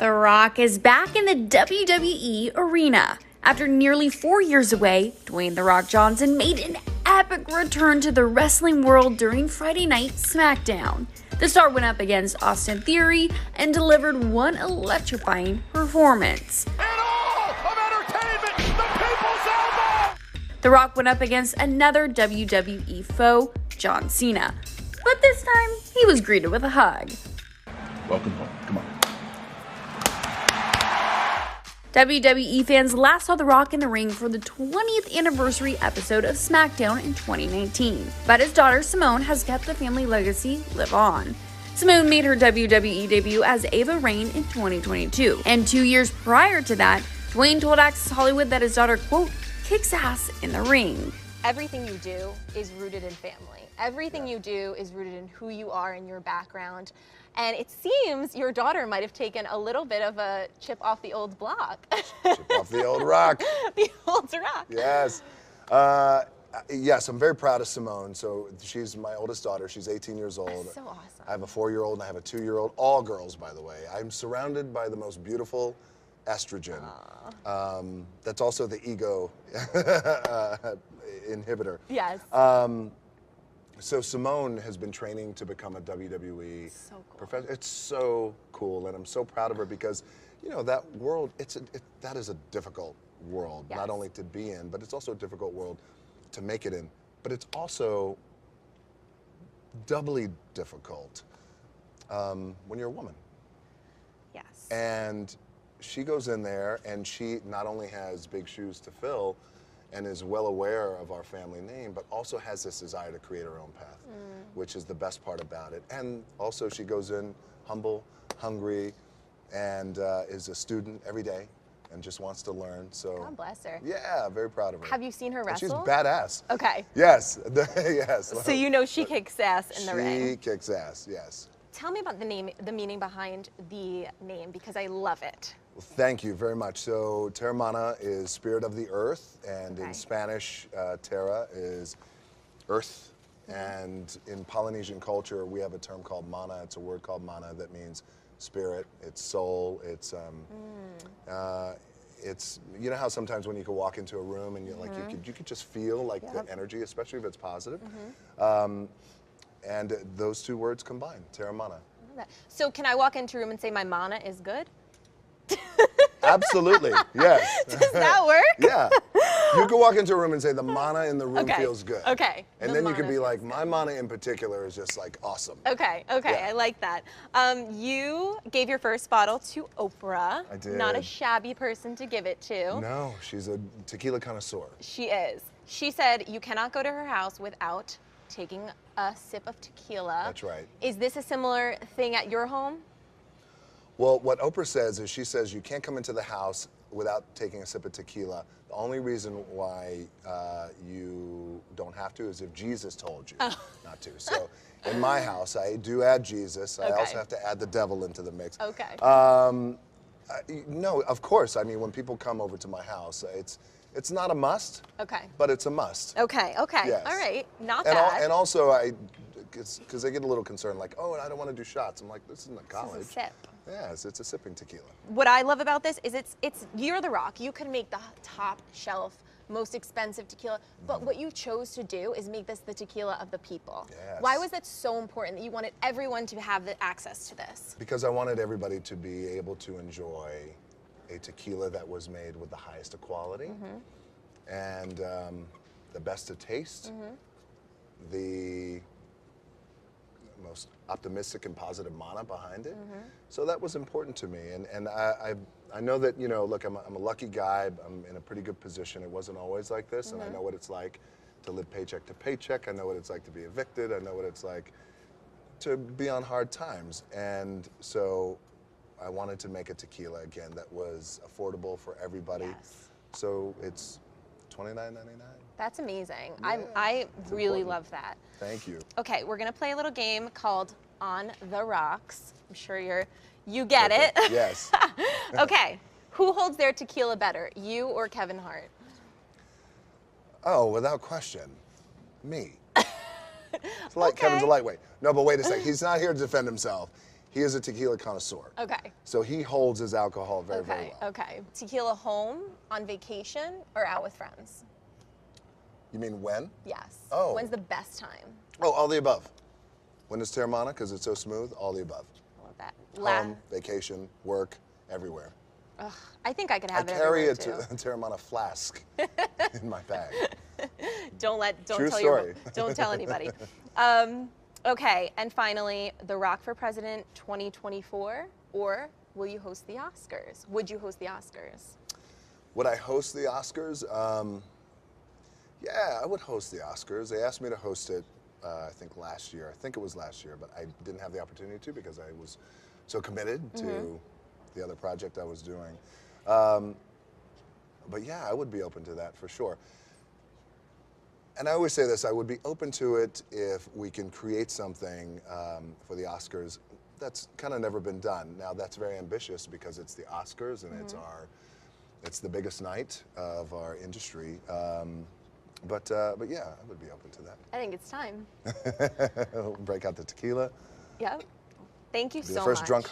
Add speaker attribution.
Speaker 1: The Rock is back in the WWE arena. After nearly 4 years away, Dwayne "The Rock" Johnson made an epic return to the wrestling world during Friday night SmackDown. The star went up against Austin Theory and delivered one electrifying performance.
Speaker 2: And all of entertainment, the people's elbow!
Speaker 1: The Rock went up against another WWE foe, John Cena. But this time, he was greeted with a hug.
Speaker 2: Welcome home. Come on.
Speaker 1: WWE fans last saw The Rock in the ring for the 20th anniversary episode of SmackDown in 2019. But his daughter Simone has kept the family legacy live on. Simone made her WWE debut as Ava Raine in 2022. And 2 years prior to that, Dwayne told Access Hollywood that his daughter, quote, kicks ass in the ring.
Speaker 3: Everything you do is rooted in family. Everything you do is rooted in who you are and your background. And it seems your daughter might have taken a little bit of a chip off the old block.
Speaker 4: Chip off the old rock.
Speaker 3: The old rock.
Speaker 4: Yes. Yes, I'm very proud of Simone. So she's my oldest daughter. She's 18 years old.
Speaker 3: That's so awesome.
Speaker 4: I have a 4-year-old and I have a 2-year-old. All girls, by the way. I'm surrounded by the most beautiful estrogen. That's also the ego inhibitor.
Speaker 3: Yes.
Speaker 4: So Simone has been training to become a WWE professional. It's so cool, and I'm so proud of her because, you know, that world, that is a difficult world, not only to be in, but it's also a difficult world to make it in. But it's also doubly difficult when you're a woman.
Speaker 3: Yes.
Speaker 4: And she goes in there, and she not only has big shoes to fill, and is well aware of our family name, but also has this desire to create her own path, which is the best part about it. And also she goes in humble, hungry, and is a student every day and just wants to learn. So
Speaker 3: God bless her.
Speaker 4: Yeah, very proud of her.
Speaker 3: Have you seen her wrestle?
Speaker 4: And she's badass.
Speaker 3: Okay.
Speaker 4: Yes, yes.
Speaker 3: So you know she kicks ass in the ring.
Speaker 4: She kicks ass, yes.
Speaker 3: Tell me about the name, the meaning behind the name, because I love it.
Speaker 4: Well, thank you very much. So Terramana is spirit of the earth, and in Spanish, terra is earth. And in Polynesian culture, we have a term called mana. It's a word called mana that means spirit, it's soul, it's you know how sometimes when you could walk into a room and you could just feel like the energy, especially if it's positive. And those two words combine, Terramana.
Speaker 3: So can I walk into a room and say my mana is good?
Speaker 4: Absolutely, yes.
Speaker 3: Does that work?
Speaker 4: Yeah. You could walk into a room and say the mana in the room feels good.
Speaker 3: Okay.
Speaker 4: And then you could be like, my mana in particular is just like awesome.
Speaker 3: Okay, yeah. I like that. You gave your first bottle to Oprah.
Speaker 4: I did.
Speaker 3: Not a shabby person to give it to.
Speaker 4: No, she's a tequila connoisseur.
Speaker 3: She is. She said you cannot go to her house without taking a sip of tequila.
Speaker 4: That's right.
Speaker 3: Is this a similar thing at your home?
Speaker 4: Well, what Oprah says is she says you can't come into the house without taking a sip of tequila. The only reason why you don't have to is if Jesus told you not to. So in my house, I do add Jesus. I also have to add the devil into the mix.
Speaker 3: Okay.
Speaker 4: No, of course. I mean, when people come over to my house, it's not a must. Okay. But it's a must.
Speaker 3: Okay.
Speaker 4: Yes.
Speaker 3: All right. Not
Speaker 4: and
Speaker 3: bad.
Speaker 4: And also, because they get a little concerned, like, oh, I don't want to do shots. I'm like, this isn't a college.
Speaker 3: This is a sip.
Speaker 4: Yes, it's a sipping tequila.
Speaker 3: What I love about this is you're The Rock. You can make the top shelf, most expensive tequila, but what you chose to do is make this the tequila of the people.
Speaker 4: Yes.
Speaker 3: Why was that so important that you wanted everyone to have the access to this?
Speaker 4: Because I wanted everybody to be able to enjoy a tequila that was made with the highest of quality and the best of taste, the most optimistic and positive mana behind it. So that was important to me. And I know that, you know, look, I'm a lucky guy. I'm in a pretty good position. It wasn't always like this, and I know what it's like to live paycheck to paycheck. I know what it's like to be evicted. I know what it's like to be on hard times. And so I wanted to make a tequila, again, that was affordable for everybody.
Speaker 3: Yes.
Speaker 4: So it's $29.99.
Speaker 3: That's amazing.
Speaker 4: Yeah,
Speaker 3: I really
Speaker 4: important.
Speaker 3: love that.
Speaker 4: Thank you.
Speaker 3: Okay, we're gonna play a little game called On the Rocks. I'm sure you get it.
Speaker 4: Yes.
Speaker 3: Okay, who holds their tequila better, you or Kevin Hart?
Speaker 4: Oh, without question, me. Kevin's a lightweight. No, but wait a second. He's not here to defend himself. He is a tequila connoisseur.
Speaker 3: Okay.
Speaker 4: So he holds his alcohol very, very
Speaker 3: Okay.
Speaker 4: well.
Speaker 3: Okay. Tequila home, on vacation, or out with friends?
Speaker 4: You mean when?
Speaker 3: Yes.
Speaker 4: Oh.
Speaker 3: When's the best time?
Speaker 4: Oh, all the above. When it's Terramana, because it's so smooth, all the above.
Speaker 3: I love that.
Speaker 4: Home, vacation, work, everywhere.
Speaker 3: Ugh, I think I could have
Speaker 4: I
Speaker 3: it
Speaker 4: carry
Speaker 3: everywhere,
Speaker 4: a
Speaker 3: too.
Speaker 4: Terramana flask in my bag.
Speaker 3: Don't
Speaker 4: True
Speaker 3: tell
Speaker 4: story.
Speaker 3: don't tell anybody. Okay, and finally, The Rock for President 2024, or will you host the Oscars? Would you host the Oscars?
Speaker 4: Would I host the Oscars? Yeah, I would host the Oscars. They asked me to host it, I think last year. I think it was last year, but I didn't have the opportunity to because I was so committed to the other project I was doing. But yeah, I would be open to that for sure. And I always say this, I would be open to it if we can create something for the Oscars that's kind of never been done. Now that's very ambitious because it's the Oscars and it's the biggest night of our industry. But yeah, I would be open to that.
Speaker 3: I think it's time.
Speaker 4: Break out the tequila.
Speaker 3: Yep. Thank you
Speaker 4: Be
Speaker 3: so
Speaker 4: the first
Speaker 3: much.
Speaker 4: drunk